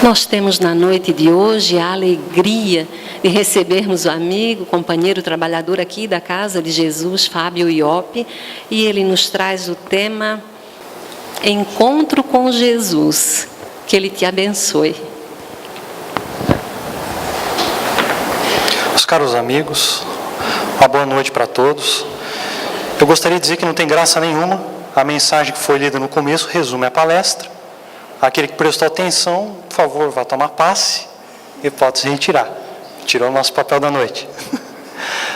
Nós temos na noite de hoje a alegria de recebermos o amigo, companheiro, trabalhador aqui da Casa de Jesus, Fábio Iope, e ele nos traz o tema Encontro com Jesus. Que ele te abençoe. Meus caros amigos, uma boa noite para todos. Eu gostaria de dizer que não tem graça nenhuma. A mensagem que foi lida no começo resume a palestra. Aquele que prestou atenção, por favor, vá tomar passe e pode se retirar. Tirou o nosso papel da noite.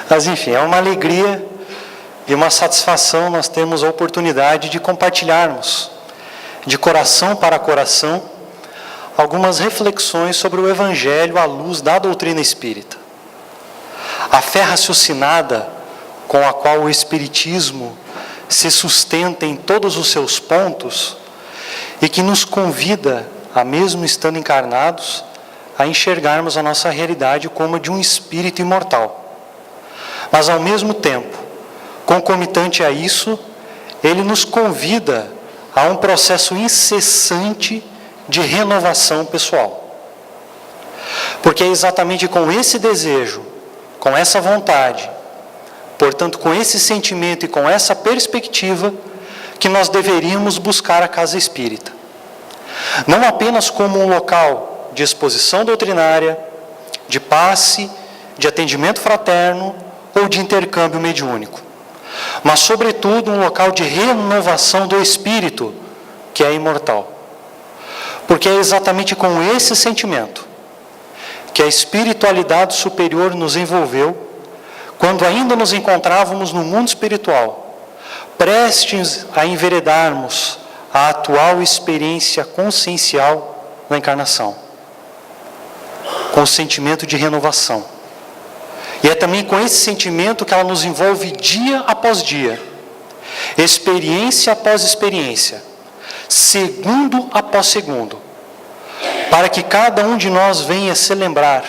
Mas enfim, é uma alegria e uma satisfação nós temos a oportunidade de compartilharmos, de coração para coração, algumas reflexões sobre o Evangelho à luz da doutrina espírita. A fé raciocinada com a qual o Espiritismo se sustenta em todos os seus pontos e que nos convida, a mesmo estando encarnados, a enxergarmos a nossa realidade como a de um espírito imortal. Mas ao mesmo tempo, concomitante a isso, ele nos convida a um processo incessante de renovação pessoal. Porque é exatamente com esse desejo, com essa vontade, portanto, com esse sentimento e com essa perspectiva, que nós deveríamos buscar a casa espírita. Não apenas como um local de exposição doutrinária, de passe, de atendimento fraterno ou de intercâmbio mediúnico, mas, sobretudo, um local de renovação do espírito, que é imortal. Porque é exatamente com esse sentimento que a espiritualidade superior nos envolveu quando ainda nos encontrávamos no mundo espiritual, prestes a enveredarmos a atual experiência consciencial da encarnação, com o sentimento de renovação. E é também com esse sentimento que ela nos envolve dia após dia, experiência após experiência, segundo após segundo, para que cada um de nós venha se lembrar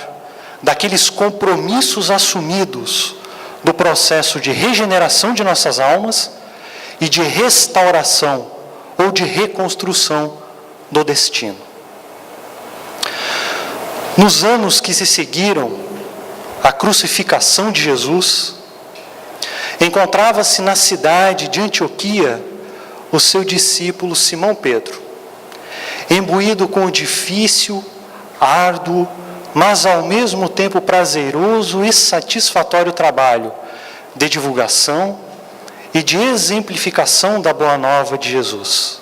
daqueles compromissos assumidos do processo de regeneração de nossas almas e de restauração ou de reconstrução do destino. Nos anos que se seguiram à crucificação de Jesus, encontrava-se na cidade de Antioquia o seu discípulo Simão Pedro, imbuído com o difícil, árduo, mas ao mesmo tempo prazeroso e satisfatório trabalho de divulgação e de exemplificação da Boa Nova de Jesus,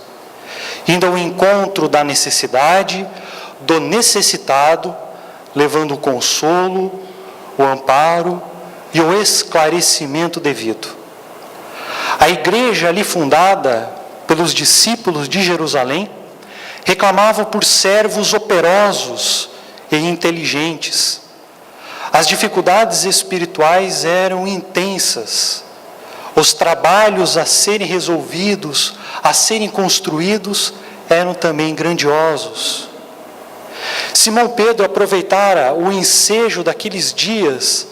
indo ao encontro da necessidade, do necessitado, levando o consolo, o amparo e o esclarecimento devido. A igreja ali fundada pelos discípulos de Jerusalém reclamava por servos operosos e inteligentes. As dificuldades espirituais eram intensas. Os trabalhos a serem resolvidos, a serem construídos, eram também grandiosos. Simão Pedro aproveitara o ensejo daqueles dias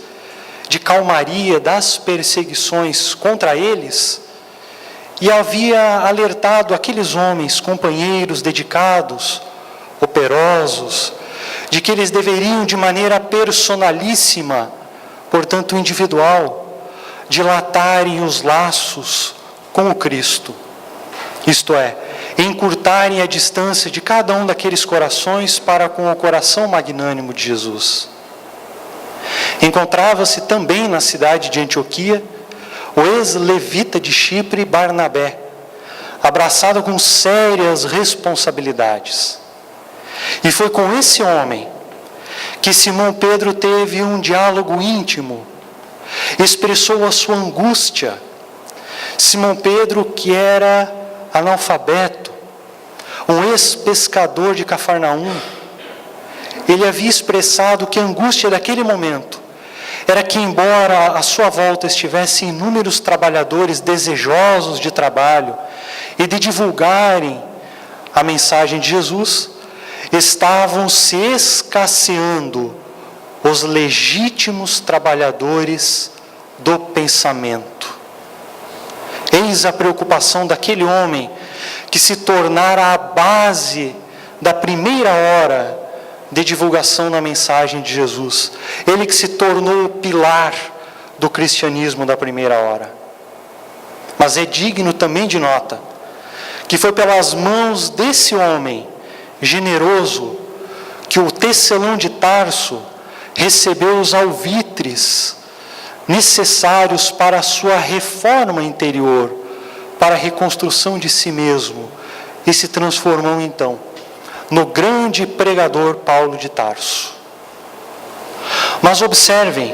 de calmaria das perseguições contra eles e havia alertado aqueles homens, companheiros dedicados, operosos, de que eles deveriam, de maneira personalíssima, portanto individual, dilatarem os laços com o Cristo, isto é, encurtarem a distância de cada um daqueles corações para com o coração magnânimo de Jesus. Encontrava-se também na cidade de Antioquia o ex-levita de Chipre, Barnabé, abraçado com sérias responsabilidades. E foi com esse homem que Simão Pedro teve um diálogo íntimo, expressou a sua angústia. Simão Pedro, que era analfabeto, um ex-pescador de Cafarnaum, ele havia expressado que a angústia daquele momento era que, embora à sua volta estivessem inúmeros trabalhadores desejosos de trabalho e de divulgarem a mensagem de Jesus, estavam se escasseando os legítimos trabalhadores do pensamento. Eis a preocupação daquele homem que se tornara a base da primeira hora de divulgação na mensagem de Jesus. Ele que se tornou o pilar do cristianismo da primeira hora. Mas é digno também de nota que foi pelas mãos desse homem generoso que o tecelão de Tarso recebeu os alvitres necessários para a sua reforma interior, para a reconstrução de si mesmo, e se transformou então no grande pregador Paulo de Tarso. Mas observem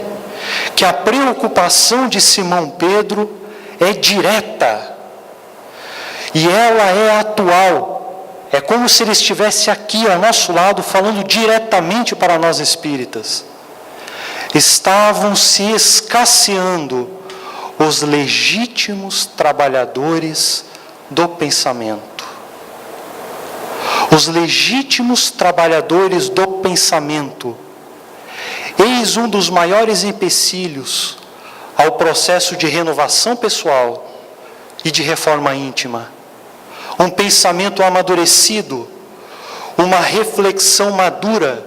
que a preocupação de Simão Pedro é direta, e ela é atual. É como se ele estivesse aqui ao nosso lado, falando diretamente para nós espíritas. Estavam se escasseando os legítimos trabalhadores do pensamento. Os legítimos trabalhadores do pensamento. Eis um dos maiores empecilhos ao processo de renovação pessoal e de reforma íntima. Um pensamento amadurecido, uma reflexão madura,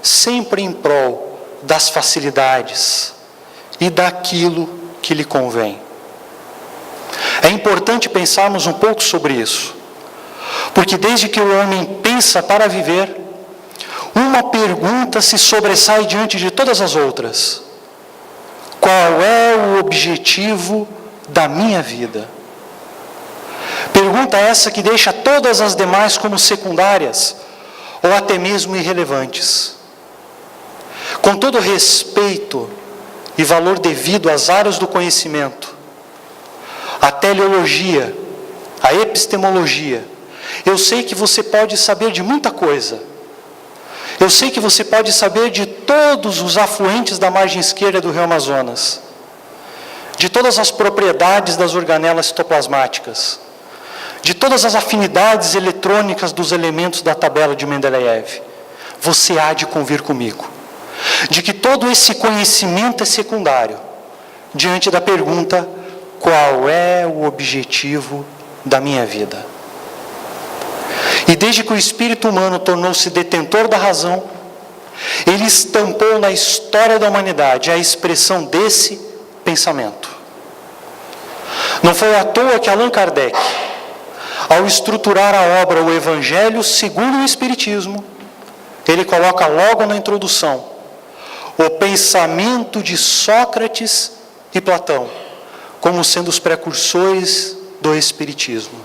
sempre em prol das facilidades e daquilo que lhe convém. É importante pensarmos um pouco sobre isso, porque desde que o homem pensa para viver, uma pergunta se sobressai diante de todas as outras: qual é o objetivo da minha vida? Pergunta essa que deixa todas as demais como secundárias, ou até mesmo irrelevantes. Com todo respeito e valor devido às áreas do conhecimento, a teleologia, a epistemologia, eu sei que você pode saber de muita coisa. Eu sei que você pode saber de todos os afluentes da margem esquerda do rio Amazonas, de todas as propriedades das organelas citoplasmáticas, de todas as afinidades eletrônicas dos elementos da tabela de Mendeleev. Você há de convir comigo de que todo esse conhecimento é secundário diante da pergunta: qual é o objetivo da minha vida? E desde que o espírito humano tornou-se detentor da razão, ele estampou na história da humanidade a expressão desse pensamento. Não foi à toa que Allan Kardec, ao estruturar a obra O Evangelho segundo o Espiritismo, ele coloca logo na introdução o pensamento de Sócrates e Platão como sendo os precursores do Espiritismo.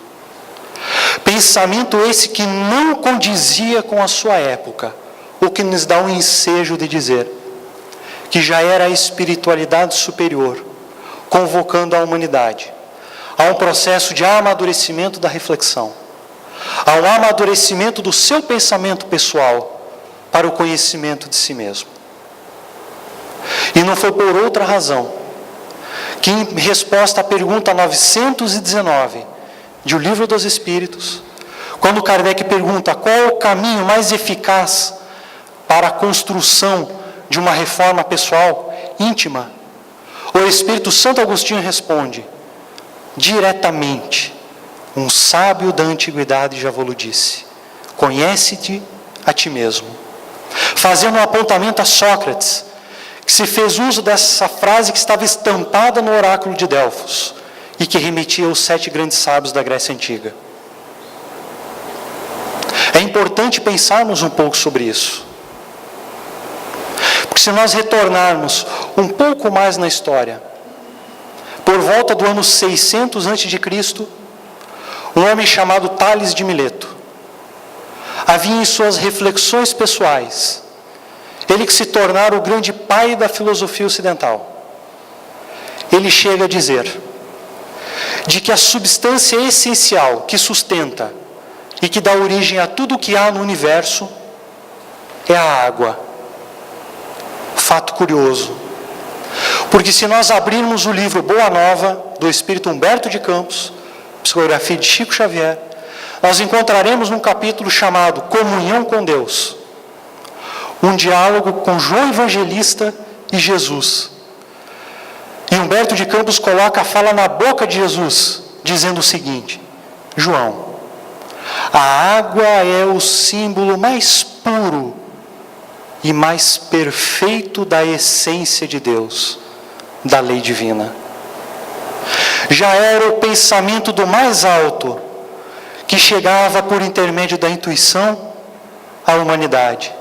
Pensamento esse que não condizia com a sua época, o que nos dá um ensejo de dizer que já era a espiritualidade superior convocando a humanidade a um processo de amadurecimento da reflexão, ao amadurecimento do seu pensamento pessoal para o conhecimento de si mesmo. E não foi por outra razão que, em resposta à pergunta 919 de O Livro dos Espíritos, quando Kardec pergunta qual é o caminho mais eficaz para a construção de uma reforma pessoal íntima, o Espírito Santo Agostinho responde diretamente: um sábio da antiguidade já vos disse, conhece-te a ti mesmo. Fazendo um apontamento a Sócrates, que se fez uso dessa frase que estava estampada no oráculo de Delfos e que remetia aos 7 grandes sábios da Grécia Antiga. É importante pensarmos um pouco sobre isso. Porque se nós retornarmos um pouco mais na história, por volta do ano 600 a.C., um homem chamado Tales de Mileto havia em suas reflexões pessoais, ele que se tornara o grande pai da filosofia ocidental, ele chega a dizer de que a substância essencial que sustenta e que dá origem a tudo o que há no universo é a água. Fato curioso, porque se nós abrirmos o livro Boa Nova, do espírito Humberto de Campos, psicografia de Chico Xavier, nós encontraremos num capítulo chamado Comunhão com Deus, um diálogo com João Evangelista e Jesus. E Humberto de Campos coloca a fala na boca de Jesus, dizendo o seguinte: João, a água é o símbolo mais puro e mais perfeito da essência de Deus, da lei divina. Já era o pensamento do mais alto, que chegava por intermédio da intuição à humanidade.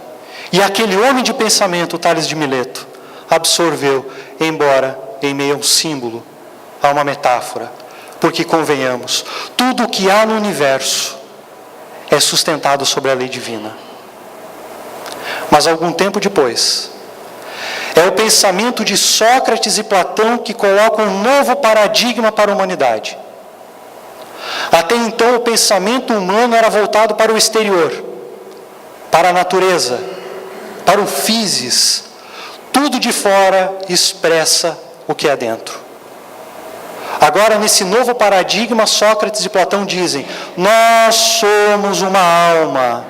E aquele homem de pensamento, Tales de Mileto, absorveu, embora em meio a um símbolo, a uma metáfora. Porque, convenhamos, tudo o que há no universo é sustentado sobre a lei divina. Mas algum tempo depois, é o pensamento de Sócrates e Platão que coloca um novo paradigma para a humanidade. Até então, o pensamento humano era voltado para o exterior, para a natureza, para o physis. Tudo de fora expressa o que é dentro. Agora, nesse novo paradigma, Sócrates e Platão dizem: nós somos uma alma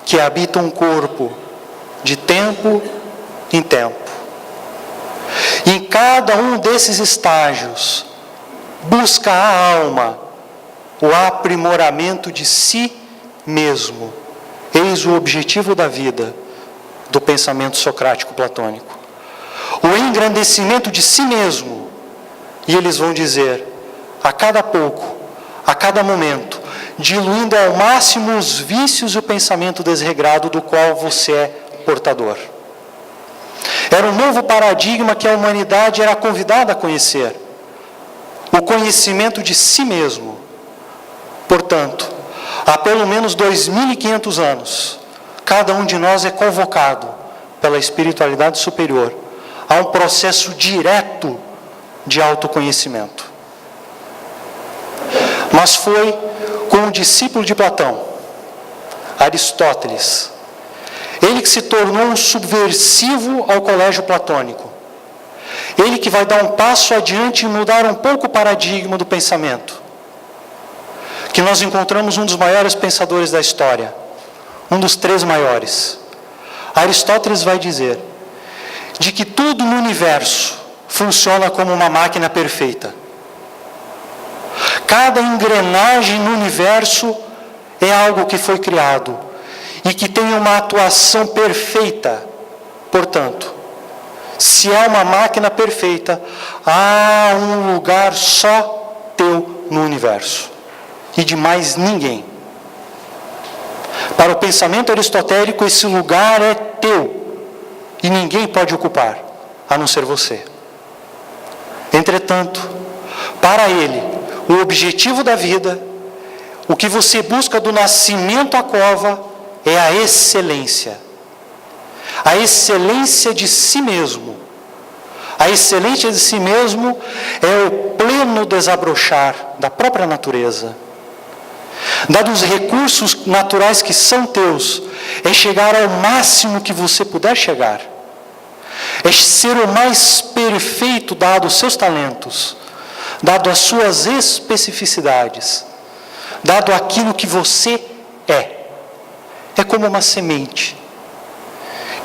que habita um corpo de tempo em tempo. E em cada um desses estágios, busca a alma o aprimoramento de si mesmo. Eis o objetivo da vida do pensamento socrático platônico. O engrandecimento de si mesmo. E eles vão dizer, a cada pouco, a cada momento, diluindo ao máximo os vícios e o pensamento desregrado do qual você é portador. Era um novo paradigma que a humanidade era convidada a conhecer. O conhecimento de si mesmo. Portanto, há pelo menos 2.500 anos, cada um de nós é convocado pela espiritualidade superior a um processo direto de autoconhecimento. Mas foi com o discípulo de Platão, Aristóteles, ele que se tornou um subversivo ao colégio platônico. Ele que vai dar um passo adiante e mudar um pouco o paradigma do pensamento. Que nós encontramos um dos maiores pensadores da história, um dos 3 maiores. Aristóteles vai dizer de que tudo no universo funciona como uma máquina perfeita. Cada engrenagem no universo é algo que foi criado e que tem uma atuação perfeita. Portanto, se há uma máquina perfeita, há um lugar só teu no universo e de mais ninguém. Para o pensamento aristotélico, esse lugar é teu e ninguém pode ocupar, a não ser você. Entretanto, para ele, o objetivo da vida, o que você busca do nascimento à cova, é a excelência. A excelência de si mesmo. A excelência de si mesmo é o pleno desabrochar da própria natureza. Dados os recursos naturais que são teus, é chegar ao máximo que você puder chegar. É ser o mais perfeito dado os seus talentos, dado as suas especificidades, dado aquilo que você é. É como uma semente,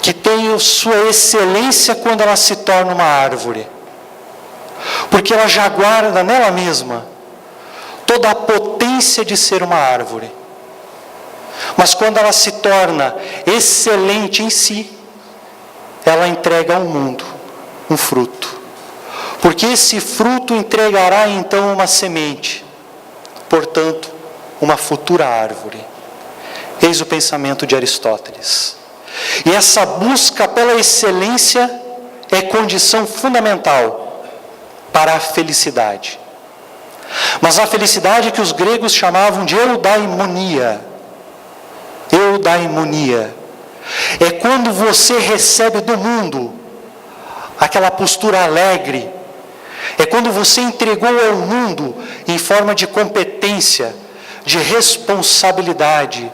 que tem a sua excelência quando ela se torna uma árvore. Porque ela já guarda nela mesma toda a potência de ser uma árvore. Mas quando ela se torna excelente em si, ela entrega ao mundo um fruto. Porque esse fruto entregará então uma semente, portanto, uma futura árvore. Eis o pensamento de Aristóteles. E essa busca pela excelência é condição fundamental para a felicidade. Mas a felicidade que os gregos chamavam de eudaimonia. Eudaimonia. É quando você recebe do mundo aquela postura alegre. É quando você entregou ao mundo em forma de competência, de responsabilidade,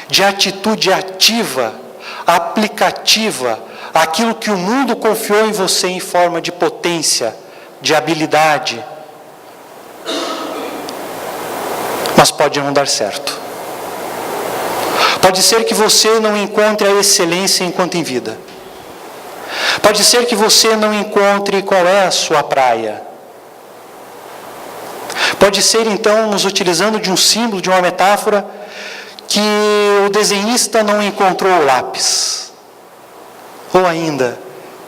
de atitude ativa, aplicativa, aquilo que o mundo confiou em você em forma de potência, de habilidade. Mas pode não dar certo. Pode ser que você não encontre a excelência enquanto em vida. Pode ser que você não encontre qual é a sua praia. Pode ser, então, nos utilizando de um símbolo, de uma metáfora, que o desenhista não encontrou o lápis. Ou ainda,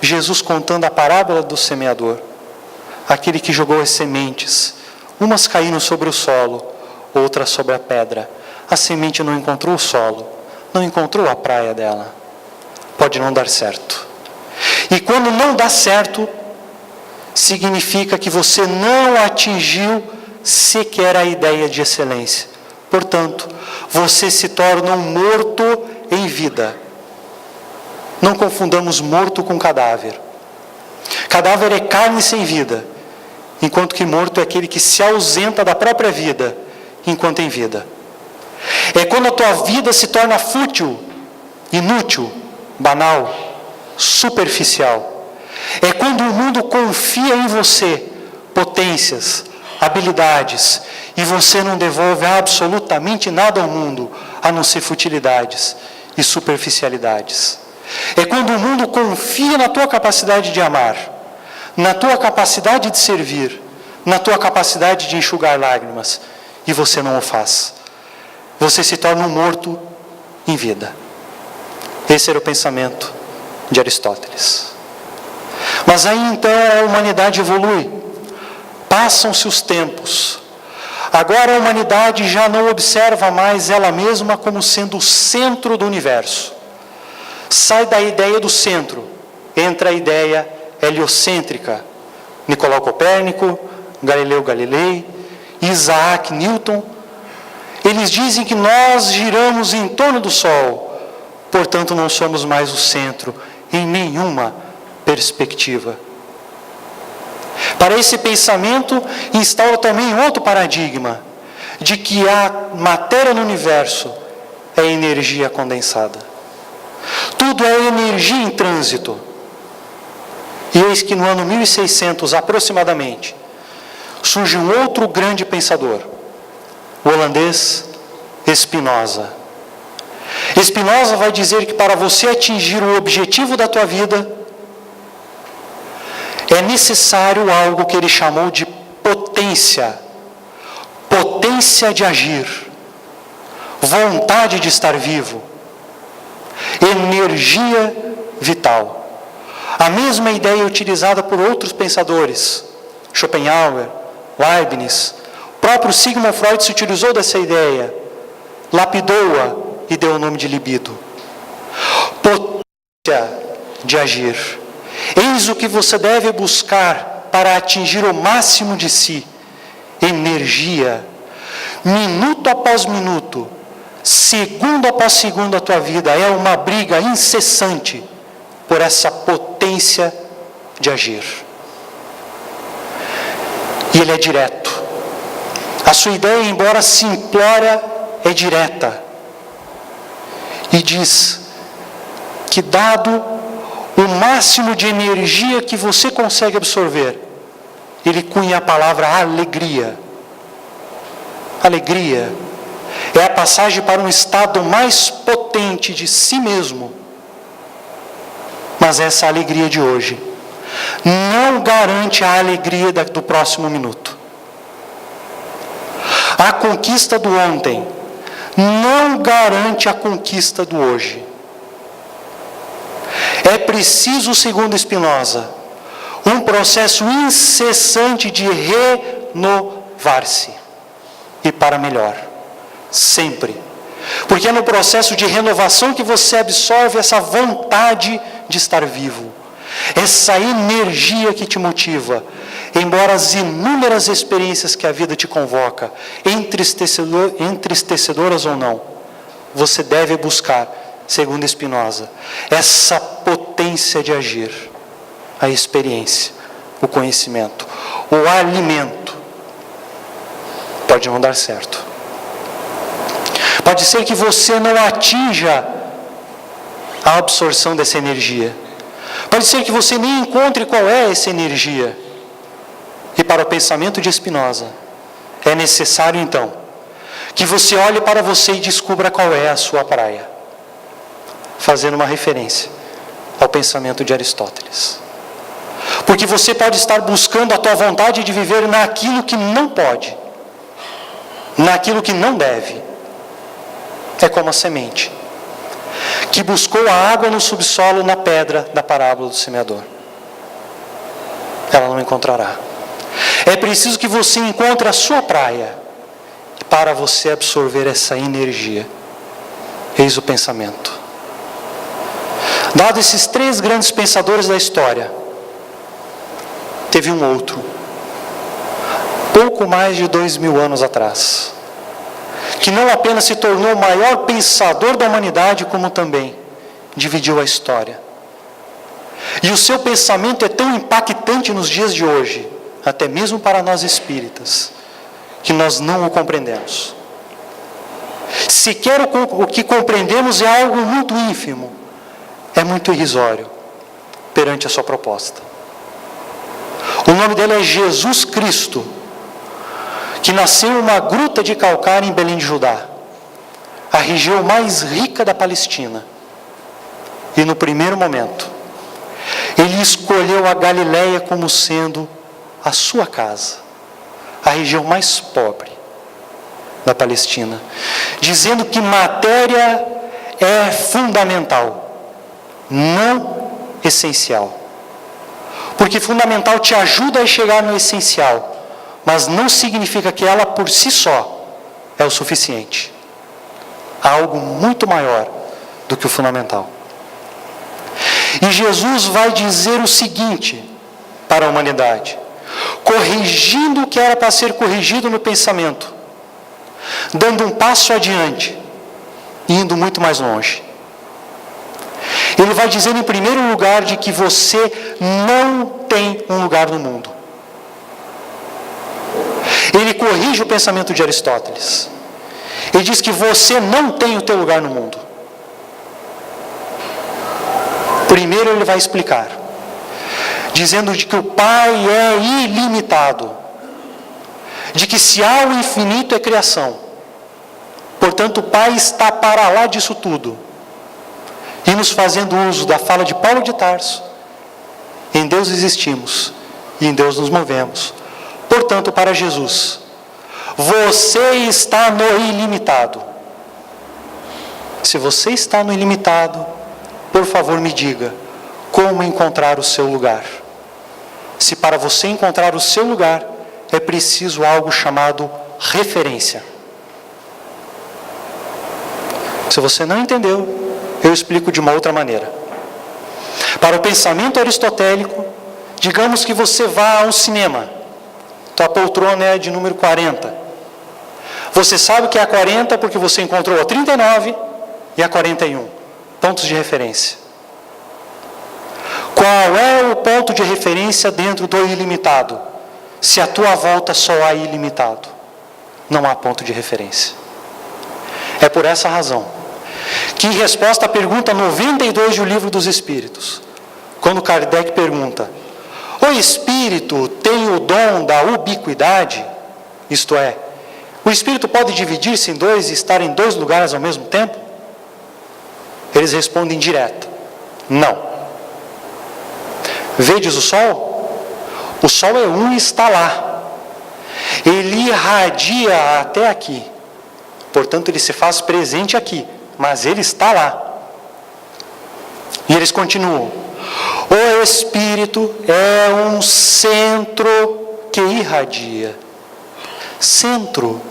Jesus contando a parábola do semeador, aquele que jogou as sementes, umas caíram sobre o solo, outras sobre a pedra. A semente não encontrou o solo, não encontrou a praia dela. Pode não dar certo. E quando não dá certo, significa que você não atingiu sequer a ideia de excelência. Portanto, você se torna um morto em vida. Não confundamos morto com cadáver. Cadáver é carne sem vida, enquanto que morto é aquele que se ausenta da própria vida, enquanto em vida. É quando a tua vida se torna fútil, inútil, banal, superficial. É quando o mundo confia em você potências, habilidades, e você não devolve absolutamente nada ao mundo, a não ser futilidades e superficialidades. É quando o mundo confia na tua capacidade de amar, na tua capacidade de servir, na tua capacidade de enxugar lágrimas, e você não o faz. Você se torna um morto em vida. Esse era o pensamento de Aristóteles. Mas aí então a humanidade evolui. Passam-se os tempos. Agora a humanidade já não observa mais ela mesma como sendo o centro do universo. Sai da ideia do centro, entra a ideia heliocêntrica. Nicolau Copérnico, Galileu Galilei, Isaac Newton. Eles dizem que nós giramos em torno do Sol, portanto não somos mais o centro em nenhuma perspectiva. Para esse pensamento, instaura também outro paradigma, de que a matéria no universo é energia condensada. Tudo é energia em trânsito. E eis que no ano 1600, aproximadamente, surge um outro grande pensador, o holandês Spinoza. Spinoza vai dizer que para você atingir o objetivo da tua vida, é necessário algo que ele chamou de potência. Potência de agir. Vontade de estar vivo. Energia vital. A mesma ideia utilizada por outros pensadores. Schopenhauer, Leibniz. O próprio Sigmund Freud se utilizou dessa ideia. Lapidou-a e deu o nome de libido. Potência de agir. Eis o que você deve buscar para atingir o máximo de si. Energia. Minuto após minuto, segundo após segundo a tua vida é uma briga incessante por essa potência de agir. E ele é direto. A sua ideia, embora simplória, é direta. E diz que dado o máximo de energia que você consegue absorver, ele cunha a palavra alegria. Alegria é a passagem para um estado mais potente de si mesmo. Mas essa alegria de hoje não garante a alegria do próximo minuto. A conquista do ontem não garante a conquista do hoje. É preciso, segundo Spinoza, um processo incessante de renovar-se. E para melhor. Sempre. Porque é no processo de renovação que você absorve essa vontade de estar vivo. Essa energia que te motiva. Embora as inúmeras experiências que a vida te convoca, entristecedoras ou não, você deve buscar, segundo Spinoza, essa potência de agir, a experiência, o conhecimento, o alimento. Pode não dar certo. Pode ser que você não atinja a absorção dessa energia. Pode ser que você nem encontre qual é essa energia. E para o pensamento de Spinoza, é necessário então que você olhe para você e descubra qual é a sua praia. Fazendo uma referência ao pensamento de Aristóteles. Porque você pode estar buscando a tua vontade de viver naquilo que não pode, naquilo que não deve. É como a semente, que buscou a água no subsolo na pedra da parábola do semeador. Ela não encontrará. É preciso que você encontre a sua praia para você absorver essa energia. Eis o pensamento. Dado esses 3 grandes pensadores da história, teve um outro, pouco mais de 2000 anos atrás, que não apenas se tornou o maior pensador da humanidade, como também dividiu a história. E o seu pensamento é tão impactante nos dias de hoje, até mesmo para nós espíritas, que nós não o compreendemos. Sequer o que compreendemos é algo muito ínfimo, é muito irrisório perante a sua proposta. O nome dele é Jesus Cristo, que nasceu em uma gruta de calcário em Belém de Judá, a região mais rica da Palestina. E no primeiro momento, ele escolheu a Galileia como sendo a sua casa, a região mais pobre da Palestina, dizendo que matéria é fundamental, não essencial. Porque fundamental te ajuda a chegar no essencial, mas não significa que ela por si só é o suficiente. Há algo muito maior do que o fundamental. E Jesus vai dizer o seguinte para a humanidade, corrigindo o que era para ser corrigido no pensamento, dando um passo adiante, indo muito mais longe. Ele vai dizer em primeiro lugar de que você não tem um lugar no mundo. Ele corrige o pensamento de Aristóteles. Ele diz que você não tem o teu lugar no mundo. Primeiro ele vai explicar, dizendo de que o Pai é ilimitado, de que se há o infinito é criação, portanto o Pai está para lá disso tudo, e nos fazendo uso da fala de Paulo de Tarso, em Deus existimos, e em Deus nos movemos. Portanto, para Jesus, você está no ilimitado. Se você está no ilimitado, por favor me diga, como encontrar o seu lugar? Se para você encontrar o seu lugar, é preciso algo chamado referência. Se você não entendeu, eu explico de uma outra maneira. Para o pensamento aristotélico, digamos que você vá a um cinema. Tua poltrona é de número 40. Você sabe que é a 40 porque você encontrou a 39 e a 41. Pontos de referência. Qual é o ponto de referência dentro do ilimitado? Se à tua volta só há ilimitado, não há ponto de referência. É por essa razão que, em resposta à pergunta 92 do Livro dos Espíritos, quando Kardec pergunta, o espírito tem o dom da ubiquidade? Isto é, o espírito pode dividir-se em dois e estar em 2 lugares ao mesmo tempo? Eles respondem direto, não. Vedes o Sol? O Sol é um e está lá. Ele irradia até aqui. Portanto, ele se faz presente aqui, mas ele está lá. E eles continuam. O Espírito é um centro que irradia. Centro.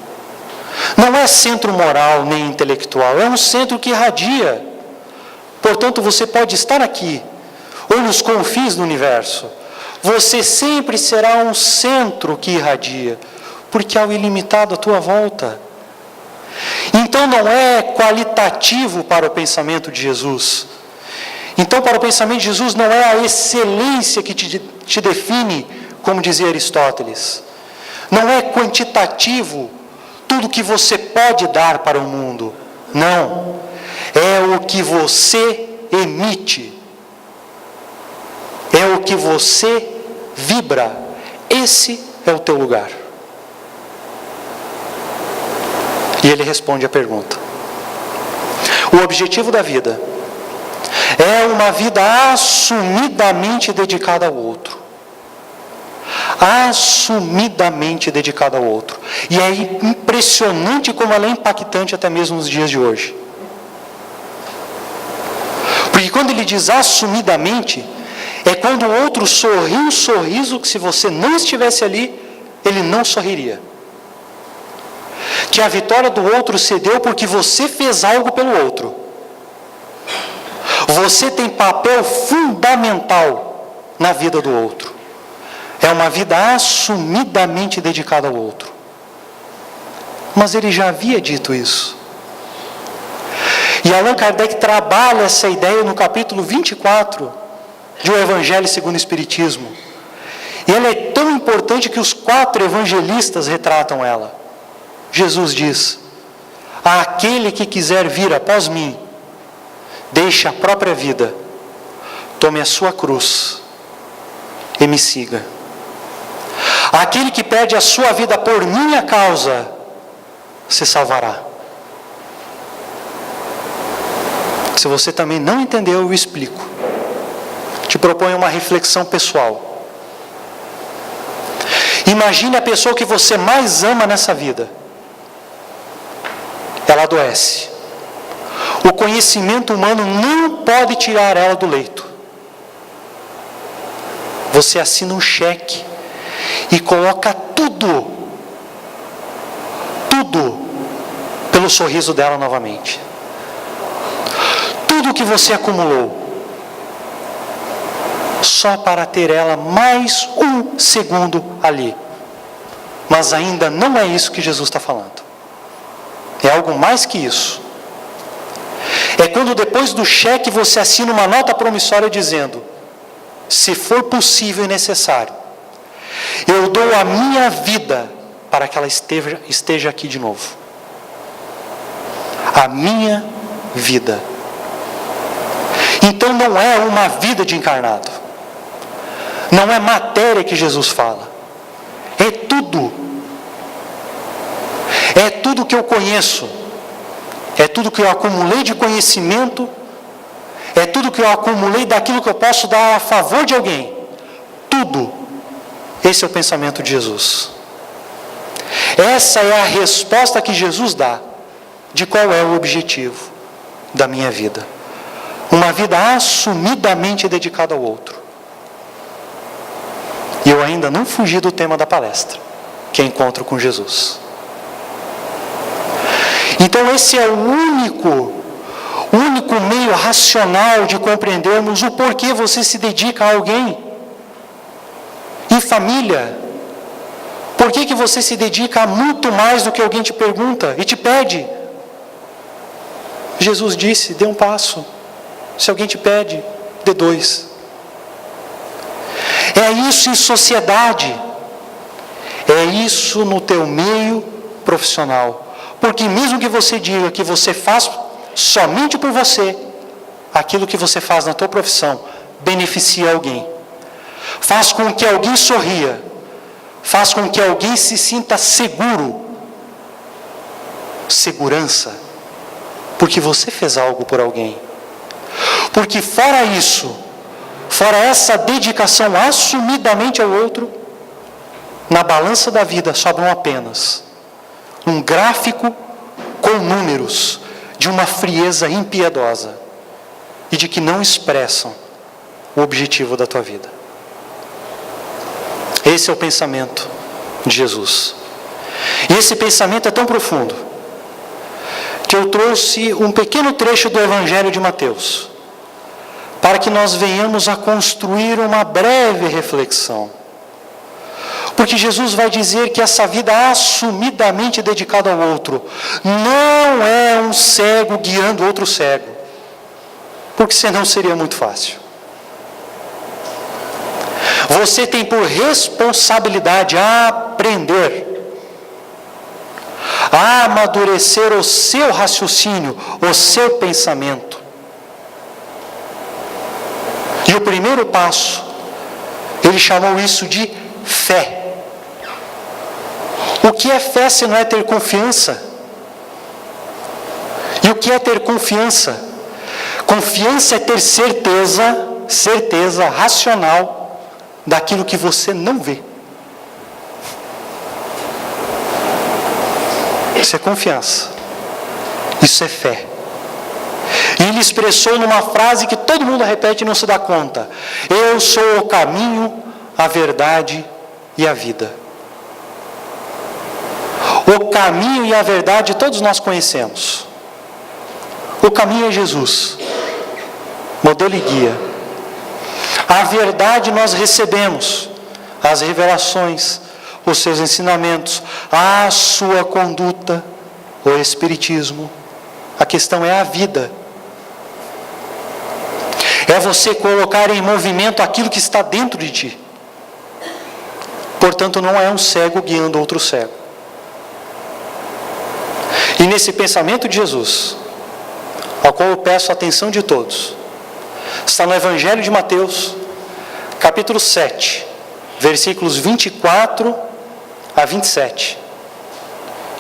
Não é centro moral nem intelectual, é um centro que irradia. Portanto, você pode estar aqui, ou nos confins do universo. Você sempre será um centro que irradia, porque há o ilimitado à tua volta. Então não é qualitativo para o pensamento de Jesus. Então, para o pensamento de Jesus, não é a excelência que te define, como dizia Aristóteles. Não é quantitativo tudo que você pode dar para o mundo. Não. É o que você emite. É o que você vibra. Esse é o teu lugar. E ele responde a pergunta. O objetivo da vida é uma vida assumidamente dedicada ao outro. Assumidamente dedicada ao outro. E é impressionante como ela é impactante até mesmo nos dias de hoje. quando ele diz assumidamente, é quando o outro sorri um sorriso que, se você não estivesse ali, ele não sorriria. Que a vitória do outro se deu porque você fez algo pelo outro. Você tem papel fundamental na vida do outro. É uma vida assumidamente dedicada ao outro. Mas ele já havia dito isso. E Allan Kardec trabalha essa ideia no capítulo 24 de O Evangelho segundo o Espiritismo. E ela é tão importante que os 4 evangelistas retratam ela. Jesus diz: aquele que quiser vir após mim, deixe a própria vida, tome a sua cruz e me siga. Aquele que perde a sua vida por minha causa, se salvará. Se você também não entendeu, eu explico. Te proponho uma reflexão pessoal. Imagine a pessoa que você mais ama nessa vida. Ela adoece. O conhecimento humano não pode tirar ela do leito. Você assina um cheque e coloca tudo pelo sorriso dela novamente. Tudo que você acumulou, só para ter ela mais um segundo ali. Mas ainda não é isso que Jesus está falando. É algo mais que isso. É quando depois do cheque você assina uma nota promissória dizendo: se for possível e necessário, eu dou a minha vida para que ela esteja aqui de novo. A minha vida. Então não é uma vida de encarnado. Não é matéria que Jesus fala. É tudo. É tudo que eu conheço. É tudo que eu acumulei de conhecimento. É tudo que eu acumulei daquilo que eu posso dar a favor de alguém. Tudo. Esse é o pensamento de Jesus. Essa é a resposta que Jesus dá de qual é o objetivo da minha vida. Uma vida assumidamente dedicada ao outro. E eu ainda não fugi do tema da palestra, que é encontro com Jesus. Então esse é o único meio racional de compreendermos o porquê você se dedica a alguém. Em família, por que você se dedica a muito mais do que alguém te pergunta e te pede? Jesus disse: dê um passo. Se alguém te pede, dê 2. É isso em sociedade. É isso no teu meio profissional. Porque mesmo que você diga que você faz somente por você, aquilo que você faz na tua profissão beneficia alguém. Faz com que alguém sorria. Faz com que alguém se sinta seguro. Segurança. Porque você fez algo por alguém. Porque fora isso, fora essa dedicação assumidamente ao outro, na balança da vida sobram apenas um gráfico com números de uma frieza impiedosa e de que não expressam o objetivo da tua vida. Esse é o pensamento de Jesus. E esse pensamento é tão profundo que eu trouxe um pequeno trecho do Evangelho de Mateus, para que nós venhamos a construir uma breve reflexão. Porque Jesus vai dizer que essa vida assumidamente dedicada ao outro não é um cego guiando outro cego, porque senão seria muito fácil. Você tem por responsabilidade aprender, a amadurecer o seu raciocínio, o seu pensamento. E o primeiro passo, ele chamou isso de fé. O que é fé se não é ter confiança? E o que é ter confiança? Confiança é ter certeza racional daquilo que você não vê. Isso é confiança. Isso é fé. E ele expressou numa frase que todo mundo repete e não se dá conta: eu sou o caminho, a verdade e a vida. O caminho e a verdade todos nós conhecemos. O caminho é Jesus, modelo e guia. A verdade nós recebemos, as revelações, os seus ensinamentos, a sua conduta, o Espiritismo. A questão é a vida. É você colocar em movimento aquilo que está dentro de ti. Portanto, não é um cego guiando outro cego. E nesse pensamento de Jesus, ao qual eu peço a atenção de todos, está no Evangelho de Mateus, capítulo 7, versículos 24 a 27.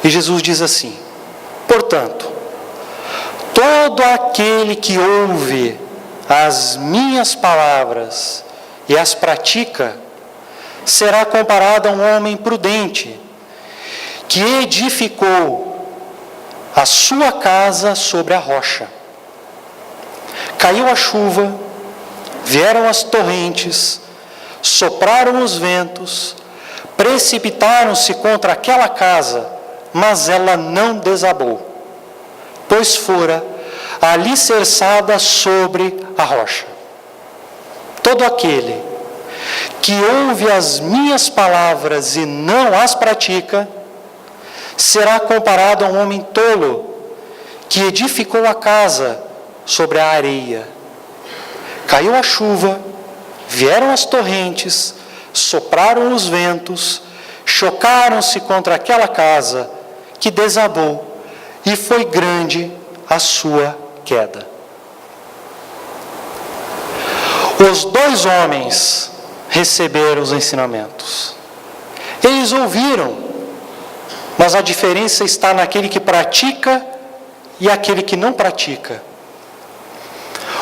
E Jesus diz assim: portanto, todo aquele que ouve as minhas palavras e as pratica, será comparado a um homem prudente, que edificou a sua casa sobre a rocha. Caiu a chuva, vieram as torrentes, sopraram os ventos, precipitaram-se contra aquela casa, mas ela não desabou, pois fora alicerçada sobre a rocha. Todo aquele que ouve as minhas palavras e não as pratica, será comparado a um homem tolo, que edificou a casa sobre a areia. Caiu a chuva, vieram as torrentes, sopraram os ventos, chocaram-se contra aquela casa, que desabou, e foi grande a sua queda. Os dois homens receberam os ensinamentos. Eles ouviram, mas a diferença está naquele que pratica e aquele que não pratica.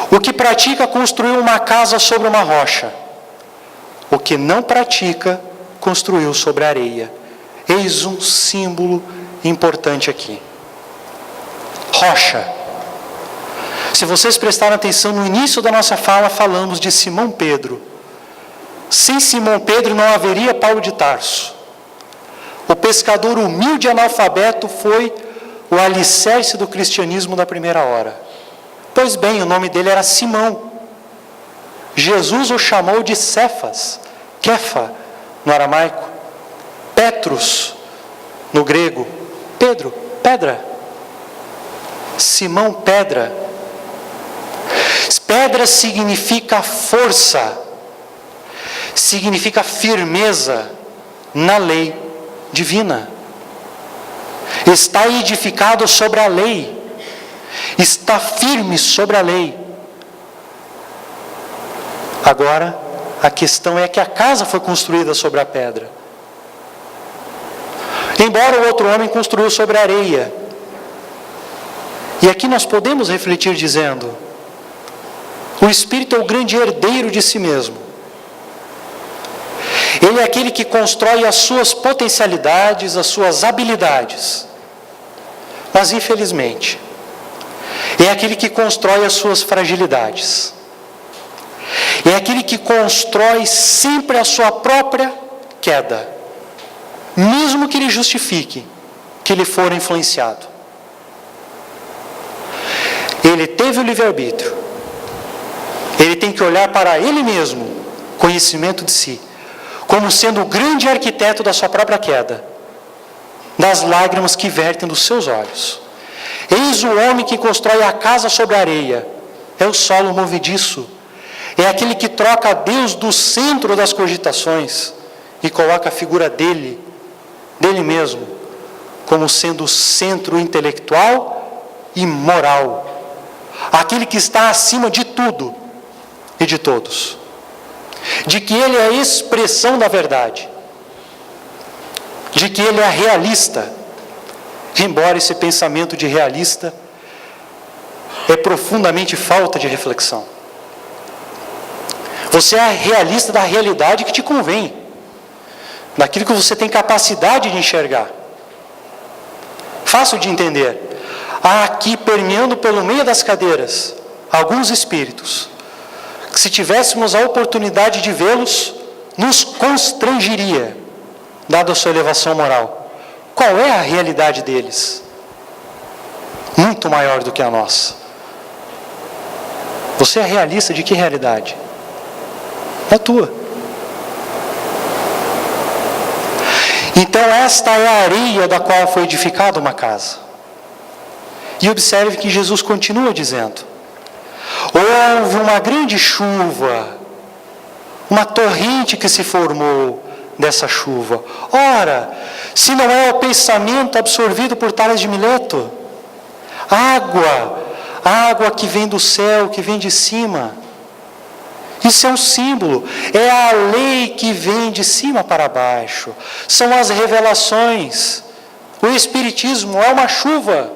O que pratica construiu uma casa sobre uma rocha. O que não pratica construiu sobre a areia. Eis um símbolo importante aqui. Rocha. Se vocês prestarem atenção, no início da nossa fala falamos de Simão Pedro. Sem Simão Pedro não haveria Paulo de Tarso. O pescador humilde e analfabeto foi o alicerce do cristianismo da primeira hora. Pois bem, o nome dele era Simão. Jesus o chamou de Cefas, Kefa no aramaico, Petrus no grego, Pedro, pedra. Simão, pedra. Pedra significa força, significa firmeza na lei divina. Está edificado sobre a lei, está firme sobre a lei. Agora, a questão é que a casa foi construída sobre a pedra, embora o outro homem construiu sobre a areia. E aqui nós podemos refletir dizendo: o Espírito é o grande herdeiro de si mesmo. Ele é aquele que constrói as suas potencialidades, as suas habilidades. Mas, infelizmente, é aquele que constrói as suas fragilidades. É aquele que constrói sempre a sua própria queda, mesmo que ele justifique que ele for influenciado. Ele teve o livre-arbítrio. Ele tem que olhar para ele mesmo, conhecimento de si, como sendo o grande arquiteto da sua própria queda, das lágrimas que vertem dos seus olhos. Eis o homem que constrói a casa sobre a areia. É o solo movediço. É aquele que troca Deus do centro das cogitações e coloca a figura dele mesmo, como sendo o centro intelectual e moral. Aquele que está acima de tudo e de todos. De que ele é a expressão da verdade. De que ele é realista. Embora esse pensamento de realista é profundamente falta de reflexão. Você é realista da realidade que te convém, daquilo que você tem capacidade de enxergar. Fácil de entender. há aqui, permeando pelo meio das cadeiras, alguns espíritos, que se tivéssemos a oportunidade de vê-los, nos constrangeria, dada a sua elevação moral. Qual é a realidade deles? Muito maior do que a nossa. Você é realista de que realidade? A tua. Então esta é a areia da qual foi edificada uma casa. E observe que Jesus continua dizendo: houve uma grande chuva, uma torrente que se formou dessa chuva. Ora, se não é o pensamento absorvido por Tales de Mileto, água que vem do céu, que vem de cima. Isso é um símbolo, é a lei que vem de cima para baixo, são as revelações. O Espiritismo é uma chuva,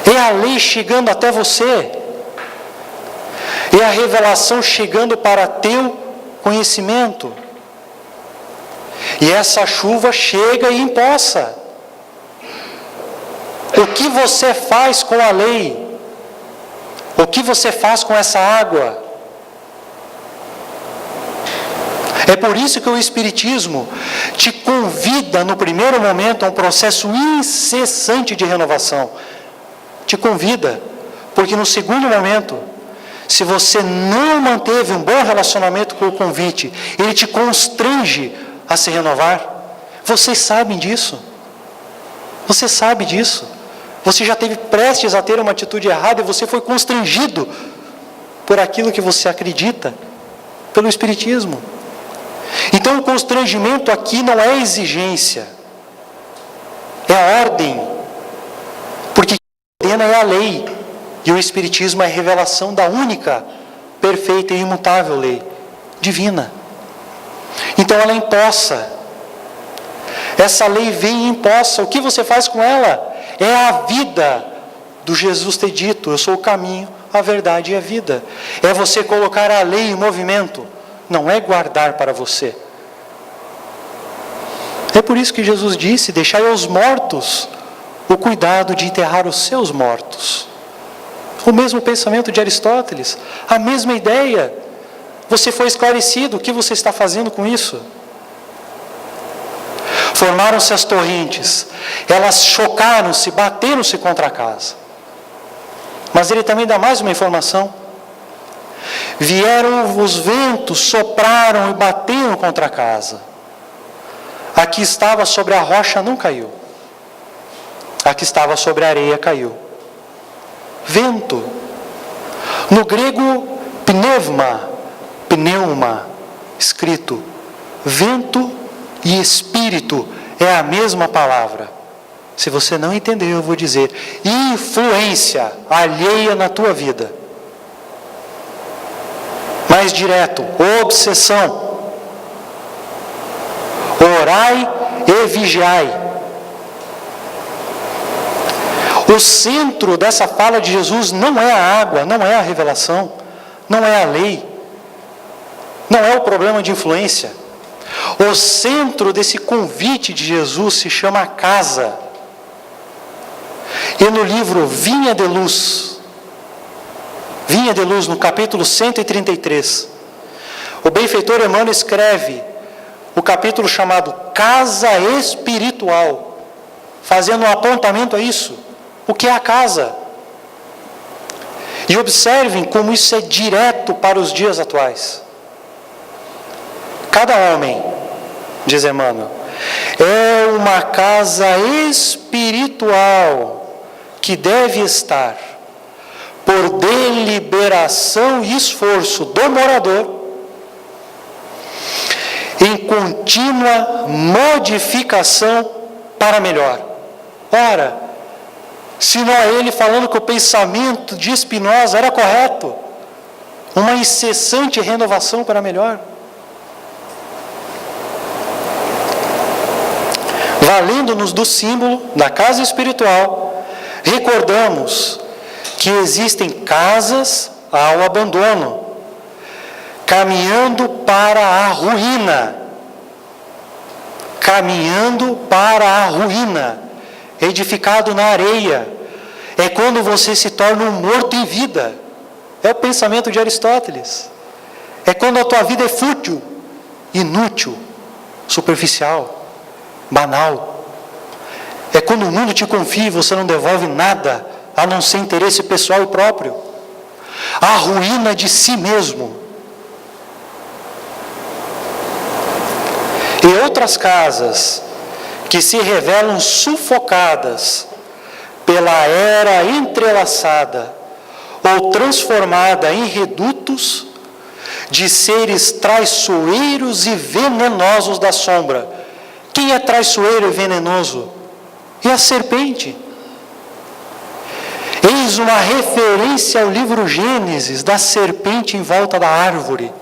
é a lei chegando até você, é a revelação chegando para teu conhecimento. E essa chuva chega e empoça. O que você faz com a lei? O que você faz com essa água? É por isso que o Espiritismo te convida no primeiro momento a um processo incessante de renovação. Te convida, porque no segundo momento, se você não manteve um bom relacionamento com o convite, ele te constrange a se renovar. Vocês sabem disso. Você sabe disso. Você já esteve prestes a ter uma atitude errada e você foi constrangido por aquilo que você acredita, pelo Espiritismo. Então o constrangimento aqui não é exigência, é a ordem, porque quem ordena é a lei, e o Espiritismo é a revelação da única, perfeita e imutável lei, divina. Então ela empossa, essa lei vem e empossa. O que você faz com ela? É a vida do Jesus ter dito: eu sou o caminho, a verdade e a vida. É você colocar a lei em movimento, não é guardar para você. É por isso que Jesus disse: deixai aos mortos o cuidado de enterrar os seus mortos. O mesmo pensamento de Aristóteles, a mesma ideia. Você foi esclarecido, o que você está fazendo com isso? Formaram-se as torrentes, elas chocaram-se, bateram-se contra a casa. Mas ele também dá mais uma informação. Vieram os ventos, sopraram e bateram contra a casa. A que estava sobre a rocha não caiu. A que estava sobre a areia caiu. Vento. No grego, pneuma, escrito. Vento e espírito é a mesma palavra. Se você não entendeu, eu vou dizer: influência alheia na tua vida. Mais direto, obsessão. Orai e vigiai. O centro dessa fala de Jesus não é a água, não é a revelação, não é a lei, não é o problema de influência. O centro desse convite de Jesus se chama casa. E no livro Vinha de Luz, no capítulo 133, o benfeitor Emmanuel escreve o capítulo chamado Casa Espiritual, fazendo um apontamento a isso. O que é a casa? E observem como isso é direto para os dias atuais. Cada homem, diz Emmanuel, é uma casa espiritual que deve estar, por deliberação e esforço do morador, em contínua modificação para melhor. Ora, se não é ele falando que o pensamento de Spinoza era correto, uma incessante renovação para melhor. Valendo-nos do símbolo da casa espiritual, recordamos que existem casas ao abandono, caminhando para a ruína. Caminhando para a ruína. edificado na areia. É quando você se torna um morto em vida. É o pensamento de Aristóteles. É quando a tua vida é fútil, inútil, superficial, banal. É quando o mundo te confia e você não devolve nada, a não ser interesse pessoal e próprio. A ruína de si mesmo. E outras casas que se revelam sufocadas pela era entrelaçada ou transformada em redutos de seres traiçoeiros e venenosos da sombra. Quem é traiçoeiro e venenoso? É a serpente. Eis uma referência ao livro Gênesis, da serpente em volta da árvore,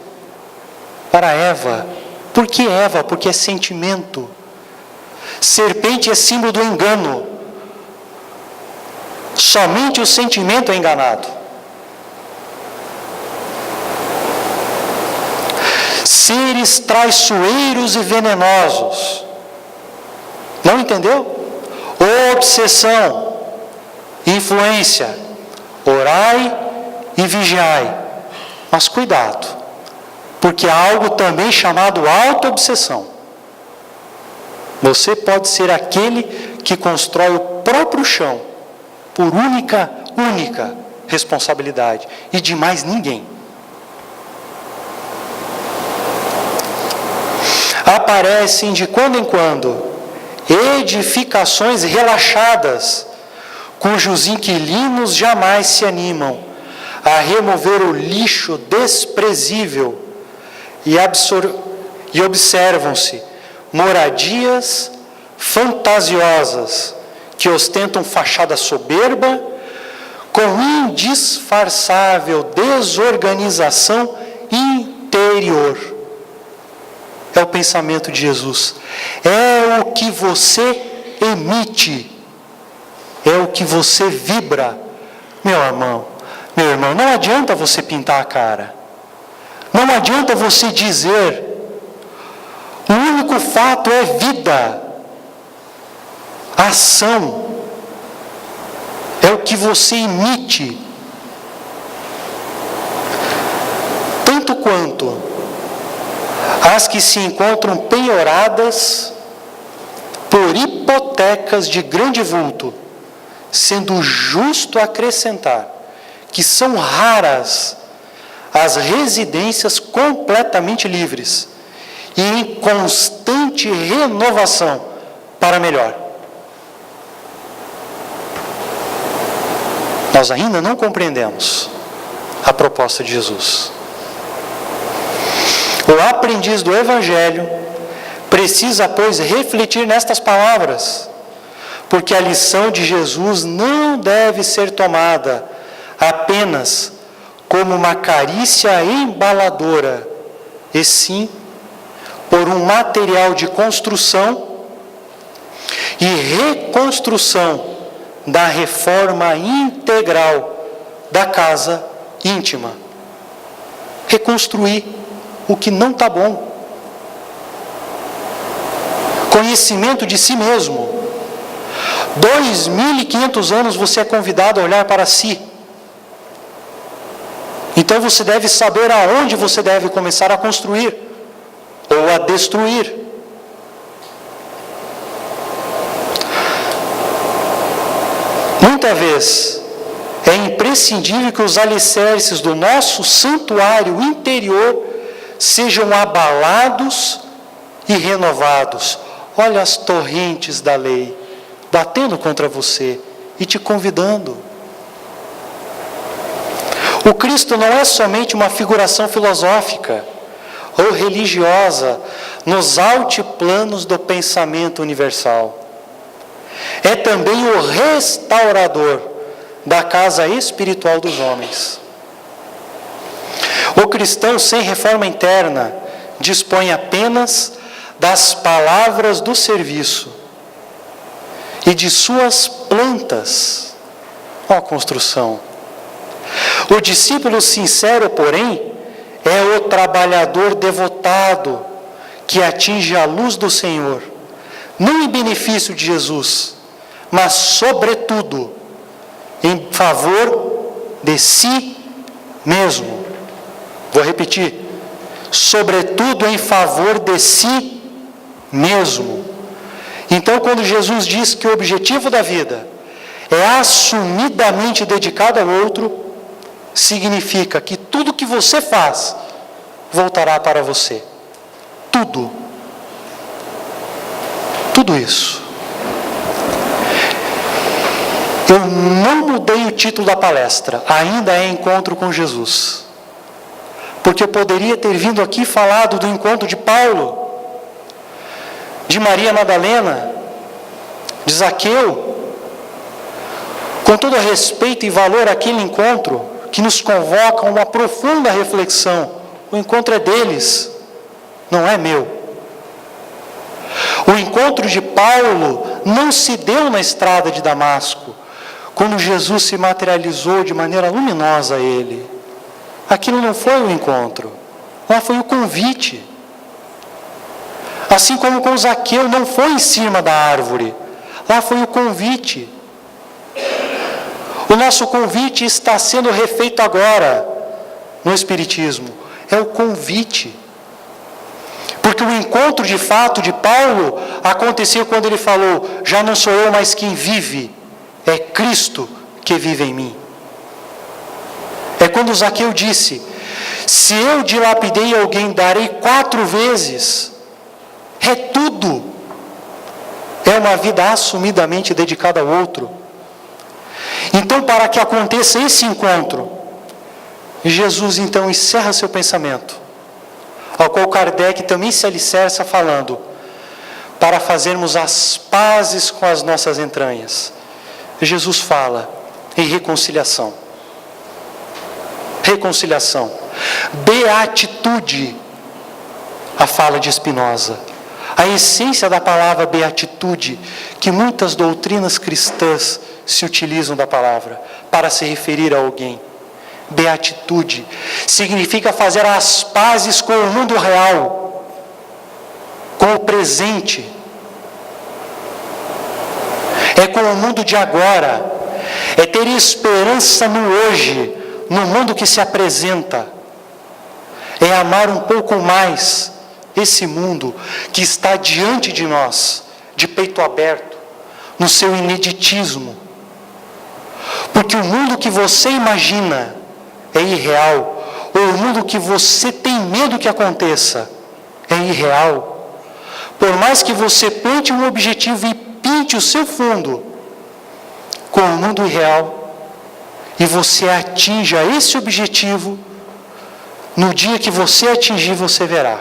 para Eva. Por que Eva? Porque é sentimento. Serpente é símbolo do engano. Somente o sentimento é enganado. Seres traiçoeiros e venenosos. Não entendeu? Obsessão, influência, orai e vigiai. Mas cuidado, porque há algo também chamado auto-obsessão. Você pode ser aquele que constrói o próprio chão, por única responsabilidade, e de mais ninguém. Aparecem de quando em quando edificações relaxadas, cujos inquilinos jamais se animam a remover o lixo desprezível, e observam-se moradias fantasiosas que ostentam fachada soberba, com indisfarçável desorganização interior. É o pensamento de Jesus. É o que você emite. É o que você vibra. Meu irmão, não adianta você pintar a cara. Não adianta você dizer. O único fato é vida. Ação. É o que você emite. Tanto quanto as que se encontram penhoradas por hipotecas de grande vulto, sendo justo acrescentar que são raras as residências completamente livres e em constante renovação para melhor. Nós ainda não compreendemos a proposta de Jesus. O aprendiz do Evangelho precisa, pois, refletir nestas palavras, porque a lição de Jesus não deve ser tomada apenas como uma carícia embaladora, e sim por um material de construção e reconstrução da reforma integral da casa íntima. Reconstruir o que não está bom. Conhecimento de si mesmo. 2.500 anos você é convidado a olhar para si. Então você deve saber aonde você deve começar a construir ou a destruir. Muita vez é imprescindível que os alicerces do nosso santuário interior sejam abalados e renovados. Olha as torrentes da lei batendo contra você e te convidando. O Cristo não é somente uma figuração filosófica ou religiosa nos altiplanos do pensamento universal. É também o restaurador da casa espiritual dos homens. O cristão sem reforma interna dispõe apenas das palavras do serviço e de suas plantas. Ó, construção. O discípulo sincero, porém, é o trabalhador devotado que atinge a luz do Senhor, não em benefício de Jesus, mas sobretudo em favor de si mesmo. Vou repetir. Sobretudo em favor de si mesmo. Então, quando Jesus diz que o objetivo da vida é assumidamente dedicado ao outro, significa que tudo que você faz voltará para você. Tudo. Tudo isso. Eu não mudei o título da palestra, ainda é Encontro com Jesus. Porque eu poderia ter vindo aqui falado do encontro de Paulo, de Maria Madalena, de Zaqueu, com todo respeito e valor àquele encontro, que nos convoca a uma profunda reflexão. O encontro é deles, não é meu. O encontro de Paulo não se deu na estrada de Damasco, quando Jesus se materializou de maneira luminosa a ele. Aquilo não foi o encontro, lá foi o convite. Assim como com Zaqueu não foi em cima da árvore, lá foi o convite. O nosso convite está sendo refeito agora no Espiritismo. É o convite. Porque o encontro de fato de Paulo aconteceu quando ele falou: já não sou eu mais quem vive, é Cristo que vive em mim. É quando Zaqueu disse: se eu dilapidei alguém, darei 4 vezes. É tudo. É uma vida assumidamente dedicada ao outro. Então, para que aconteça esse encontro, Jesus então encerra seu pensamento, ao qual Kardec também se alicerça falando: para fazermos as pazes com as nossas entranhas. Jesus fala em reconciliação. Reconciliação. Beatitude, a fala de Spinoza. A essência da palavra beatitude, que muitas doutrinas cristãs se utilizam da palavra para se referir a alguém. Beatitude significa fazer as pazes com o mundo real, com o presente. É com o mundo de agora, é ter esperança no hoje, no mundo que se apresenta. É amar um pouco mais esse mundo que está diante de nós, de peito aberto, no seu ineditismo. Porque o mundo que você imagina é irreal, ou o mundo que você tem medo que aconteça é irreal. Por mais que você plante um objetivo e pinte o seu fundo com o mundo irreal, e você atinja esse objetivo, no dia que você atingir, você verá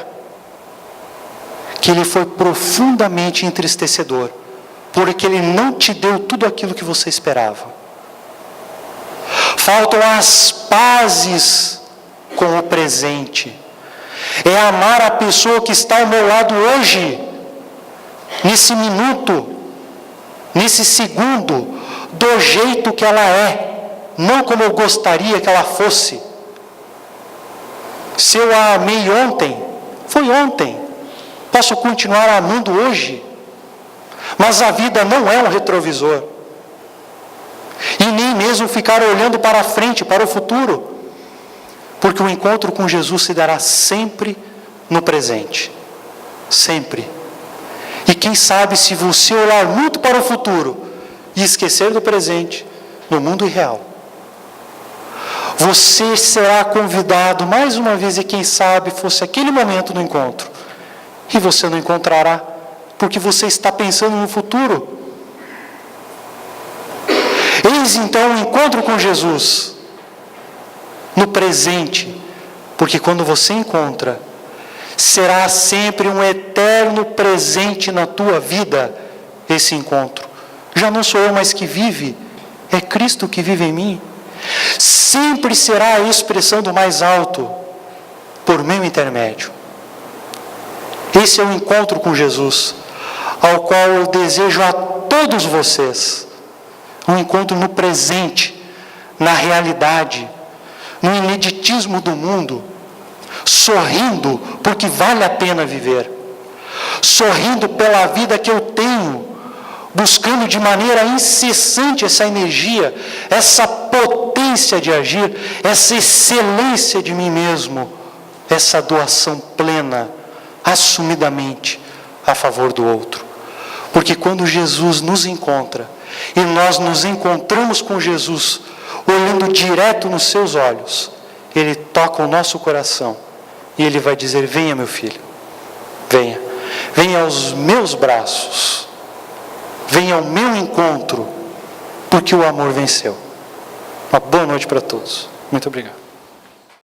que ele foi profundamente entristecedor, porque ele não te deu tudo aquilo que você esperava. Faltam as pazes com o presente. É amar a pessoa que está ao meu lado hoje, nesse minuto, nesse segundo, do jeito que ela é, não como eu gostaria que ela fosse. Se eu a amei ontem, foi ontem. Posso continuar amando hoje. Mas a vida não é um retrovisor. E nem mesmo ficar olhando para a frente, para o futuro. Porque o encontro com Jesus se dará sempre no presente. Sempre. E quem sabe, se você olhar muito para o futuro e esquecer do presente, no mundo irreal, você será convidado mais uma vez, e quem sabe fosse aquele momento do encontro, e você não encontrará, porque você está pensando no futuro. Eis então o encontro com Jesus no presente, porque quando você encontra, será sempre um eterno presente na tua vida, esse encontro. Já não sou eu mais que vive, é Cristo que vive em mim. Sempre será a expressão do mais alto, por meu intermédio. Esse é o encontro com Jesus, ao qual eu desejo a todos vocês, um encontro no presente, na realidade, no ineditismo do mundo, sorrindo porque vale a pena viver, sorrindo pela vida que eu tenho, buscando de maneira incessante essa energia, essa potência de agir, essa excelência de mim mesmo, essa doação plena, assumidamente, a favor do outro. Porque quando Jesus nos encontra, e nós nos encontramos com Jesus, olhando direto nos seus olhos, Ele toca o nosso coração, e Ele vai dizer: venha, meu filho, venha, venha aos meus braços, venha ao meu encontro, porque o amor venceu. Uma boa noite para todos. Muito obrigado.